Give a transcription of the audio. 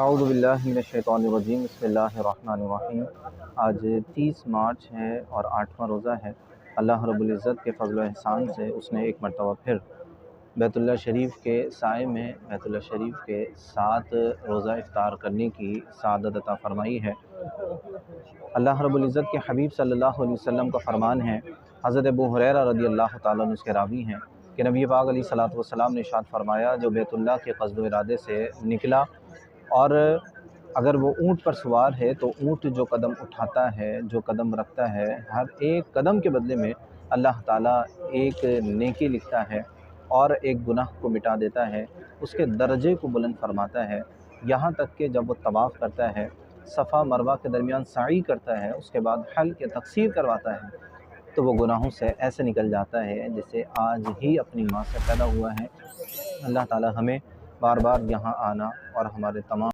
اعوذ باللہ من الشیطان الرجیم بسم اللہ الرحمن الرحیم۔ آج 30 مارچ ہے اور 8واں روزہ ہے۔ اللہ رب العزت کے فضل و احسان سے اس نے ایک مرتبہ پھر بیت اللہ شریف کے سائے میں بیت اللہ شریف کے ساتھ روزہ افطار کرنے کی سعادت عطا فرمائی ہے۔ اللہ رب العزت کے حبیب صلی اللہ علیہ وسلم کا فرمان ہے، حضرت ابو ہریرہ رضی اللہ تعالیٰ عنہ اس کے راوی ہیں کہ نبی پاک علیہ الصلوۃ والسلام نے ارشاد فرمایا، جو بیت اللہ کے قصد و ارادے سے نکلا اور اگر وہ اونٹ پر سوار ہے تو اونٹ جو قدم اٹھاتا ہے، جو قدم رکھتا ہے، ہر ایک قدم کے بدلے میں اللہ تعالیٰ ایک نیکی لکھتا ہے اور ایک گناہ کو مٹا دیتا ہے، اس کے درجے کو بلند فرماتا ہے۔ یہاں تک کہ جب وہ طواف کرتا ہے، صفا مروہ کے درمیان سعی کرتا ہے، اس کے بعد حلق یا تقصیر کرواتا ہے، تو وہ گناہوں سے ایسے نکل جاتا ہے جسے آج ہی اپنی ماں سے پیدا ہوا ہے۔ اللہ تعالیٰ ہمیں بار بار یہاں آنا اور ہمارے تمام